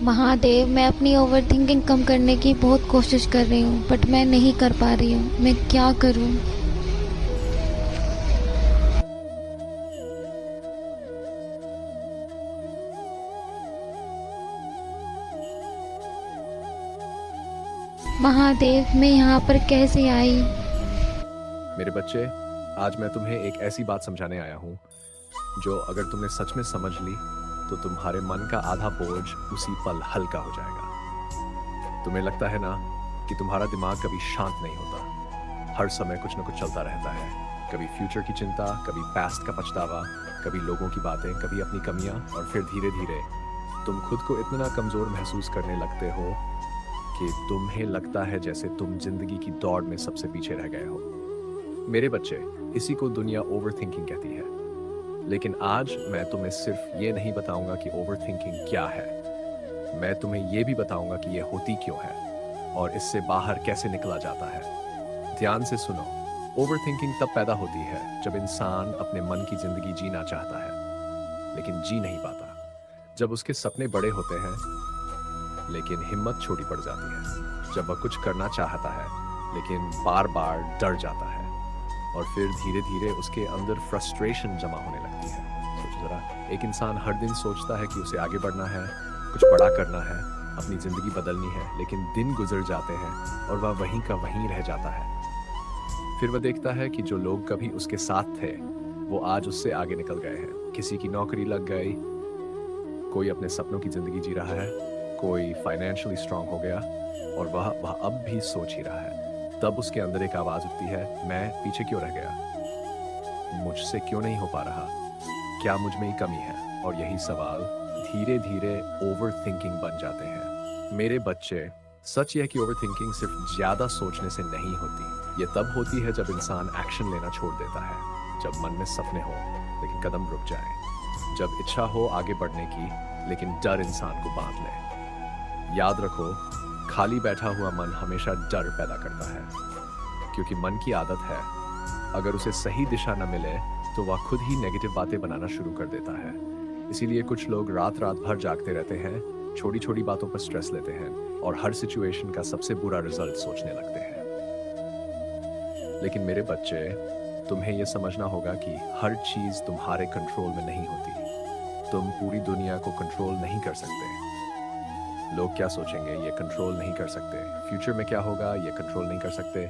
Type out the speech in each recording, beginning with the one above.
महादेव, मैं अपनी ओवरथिंकिंग कम करने की बहुत कोशिश कर रही हूँ, बट मैं नहीं कर पा रही हूँ। मैं क्या करूँ? महादेव, मैं यहाँ पर कैसे आई? मेरे बच्चे, आज मैं तुम्हें एक ऐसी बात समझाने आया हूँ जो अगर तुमने सच में समझ ली तो तुम्हारे मन का आधा बोझ उसी पल हल्का हो जाएगा। तुम्हें लगता है ना कि तुम्हारा दिमाग कभी शांत नहीं होता, हर समय कुछ ना कुछ चलता रहता है। कभी फ्यूचर की चिंता, कभी पास्ट का पछतावा, कभी लोगों की बातें, कभी अपनी कमियां, और फिर धीरे धीरे तुम खुद को इतना कमजोर महसूस करने लगते हो कि तुम्हें लगता है जैसे तुम जिंदगी की दौड़ में सबसे पीछे रह गए हो। मेरे बच्चे, इसी को दुनिया ओवर थिंकिंग कहती है। लेकिन आज मैं तुम्हें सिर्फ ये नहीं बताऊंगा कि ओवर थिंकिंग क्या है, मैं तुम्हें ये भी बताऊंगा कि ये होती क्यों है और इससे बाहर कैसे निकला जाता है। ध्यान से सुनो। ओवर थिंकिंग तब पैदा होती है जब इंसान अपने मन की जिंदगी जीना चाहता है लेकिन जी नहीं पाता, जब उसके सपने बड़े होते हैं लेकिन हिम्मत छोटी पड़ जाती है, जब वह कुछ करना चाहता है लेकिन बार बार डर जाता है, और फिर धीरे धीरे उसके अंदर फ्रस्ट्रेशन जमा होने लगती है। सोचो जरा, एक इंसान हर दिन सोचता है कि उसे आगे बढ़ना है, कुछ बड़ा करना है, अपनी जिंदगी बदलनी है, लेकिन दिन गुजर जाते हैं और वह वहीं का वहीं रह जाता है। फिर वह देखता है कि जो लोग कभी उसके साथ थे वो आज उससे आगे निकल गए हैं। किसी की नौकरी लग गई, कोई अपने सपनों की जिंदगी जी रहा है, कोई फाइनेंशियली स्ट्रांग हो गया, और वह अब भी सोच ही रहा है। तब उसके अंदर एक आवाज उठती है, मैं पीछे क्यों रह गया, मुझसे क्यों नहीं हो पा रहा, क्या मुझ में ही कमी है? और यही सवाल धीरे धीरे ओवर थिंकिंग बन जाते हैं। मेरे बच्चे, सच यह कि ओवर थिंकिंग सिर्फ ज्यादा सोचने से नहीं होती, ये तब होती है जब इंसान एक्शन लेना छोड़ देता है, जब मन में सपने हो लेकिन कदम रुक जाए, जब इच्छा हो आगे बढ़ने की लेकिन डर इंसान को बांध ले। याद रखो, खाली बैठा हुआ मन हमेशा डर पैदा करता है, क्योंकि मन की आदत है, अगर उसे सही दिशा न मिले तो वह खुद ही नेगेटिव बातें बनाना शुरू कर देता है। इसीलिए कुछ लोग रात रात भर जागते रहते हैं, छोटी छोटी बातों पर स्ट्रेस लेते हैं और हर सिचुएशन का सबसे बुरा रिजल्ट सोचने लगते हैं। लेकिन मेरे बच्चे, तुम्हें यह समझना होगा कि हर चीज तुम्हारे कंट्रोल में नहीं होती। तुम पूरी दुनिया को कंट्रोल नहीं कर सकते। लोग क्या सोचेंगे ये कंट्रोल नहीं कर सकते, फ्यूचर में क्या होगा ये कंट्रोल नहीं कर सकते,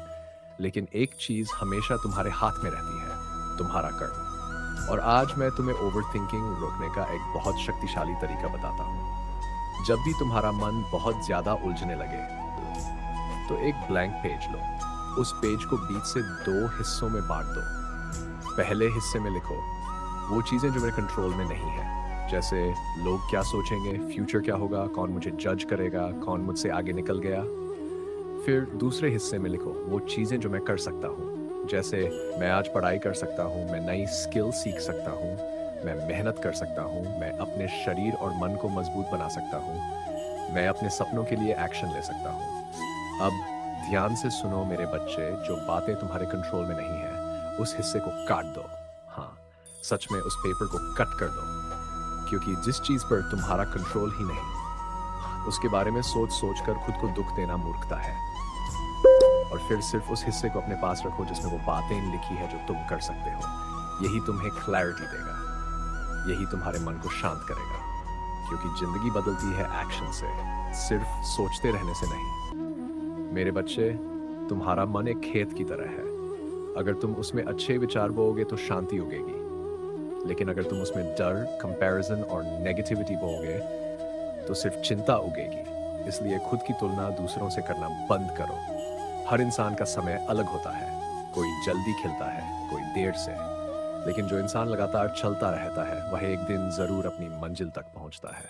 लेकिन एक चीज हमेशा तुम्हारे हाथ में रहती है, तुम्हारा कर्म। और आज मैं तुम्हें ओवर थिंकिंग रोकने का एक बहुत शक्तिशाली तरीका बताता हूँ। जब भी तुम्हारा मन बहुत ज्यादा उलझने लगे तो एक ब्लैंक पेज लो, उस पेज को बीच से 2 हिस्सों में बांट दो। पहले हिस्से में लिखो वो चीजें जो मेरे कंट्रोल में नहीं है, जैसे लोग क्या सोचेंगे, फ्यूचर क्या होगा, कौन मुझे जज करेगा, कौन मुझसे आगे निकल गया। फिर दूसरे हिस्से में लिखो वो चीजें जो मैं कर सकता हूँ, जैसे मैं आज पढ़ाई कर सकता हूँ, मैं नई स्किल सीख सकता हूँ, मैं मेहनत कर सकता हूँ, मैं अपने शरीर और मन को मजबूत बना सकता हूँ, मैं अपने सपनों के लिए एक्शन ले सकता हूँ। अब ध्यान से सुनो मेरे बच्चे, जो बातें तुम्हारे कंट्रोल में नहीं है उस हिस्से को काट दो। हाँ, सच में उस पेपर को कट कर दो, क्योंकि जिस चीज पर तुम्हारा कंट्रोल ही नहीं उसके बारे में सोच सोच कर खुद को दुख देना मूर्खता है। और फिर सिर्फ उस हिस्से को अपने पास रखो जिसमें वो बातें लिखी है जो तुम कर सकते हो। यही तुम्हें क्लैरिटी देगा, यही तुम्हारे मन को शांत करेगा, क्योंकि जिंदगी बदलती है एक्शन से, सिर्फ सोचते रहने से नहीं। मेरे बच्चे, तुम्हारा मन एक खेत की तरह है, अगर तुम उसमें अच्छे विचार बोओगे तो शांति उगेगी, लेकिन अगर तुम उसमें डर, कंपैरिजन और नेगेटिविटी बोओगे तो सिर्फ चिंता उगेगी। इसलिए खुद की तुलना दूसरों से करना बंद करो। हर इंसान का समय अलग होता है, कोई जल्दी खिलता है, कोई देर से, लेकिन जो इंसान लगातार चलता रहता है वह एक दिन जरूर अपनी मंजिल तक पहुंचता है।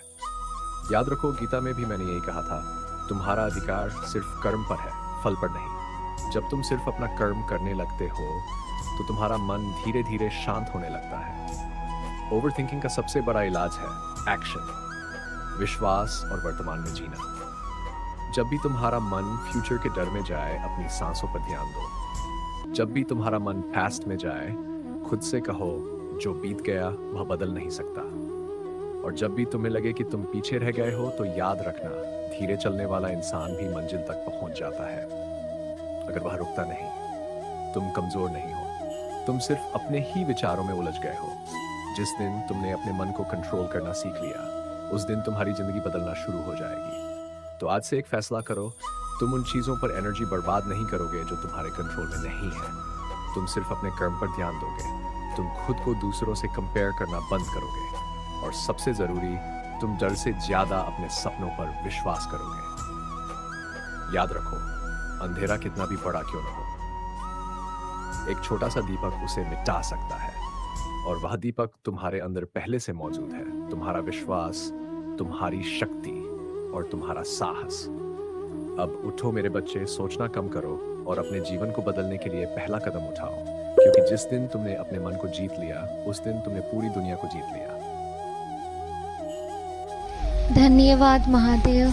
याद रखो, गीता में भी मैंने यही कहा था, तुम्हारा अधिकार सिर्फ कर्म पर है, फल पर नहीं। जब तुम सिर्फ अपना कर्म करने लगते हो तो तुम्हारा मन धीरे धीरे शांत होने लगता है। ओवर थिंकिंग का सबसे बड़ा इलाज है एक्शन, विश्वास और वर्तमान में जीना। जब भी तुम्हारा मन फ्यूचर के डर में जाए, अपनी सांसों पर ध्यान दो। जब भी तुम्हारा मन पास्ट में जाए, खुद से कहो जो बीत गया वह बदल नहीं सकता। और जब भी तुम्हें लगे कि तुम पीछे रह गए हो तो याद रखना, धीरे चलने वाला इंसान भी मंजिल तक पहुंच जाता है अगर वह रुकता नहीं। तुम कमजोर नहीं हो, तुम सिर्फ अपने ही विचारों में उलझ गए हो। जिस दिन तुमने अपने मन को कंट्रोल करना सीख लिया, उस दिन तुम्हारी जिंदगी बदलना शुरू हो जाएगी। तो आज से एक फैसला करो, तुम उन चीजों पर एनर्जी बर्बाद नहीं करोगे जो तुम्हारे कंट्रोल में नहीं है। तुम सिर्फ अपने कर्म पर ध्यान दोगे, तुम खुद को दूसरों से कंपेयर करना बंद करोगे, और सबसे जरूरी, तुम डर से ज्यादा अपने सपनों पर विश्वास करोगे। याद रखो, अंधेरा कितना भी बड़ा क्यों न हो, एक छोटा सा दीपक उसे मिटा सकता है, और वह दीपक तुम्हारे अंदर पहले से मौजूद है। तुम्हारा विश्वास, तुम्हारी शक्ति और तुम्हारा साहस। अब उठो मेरे बच्चे, सोचना कम करो और अपने जीवन को बदलने के लिए पहला कदम उठाओ, क्योंकि जिस दिन तुमने अपने मन को जीत लिया, उस दिन तुमने पूरी दुनिया को जीत लिया। धन्यवाद महादेव।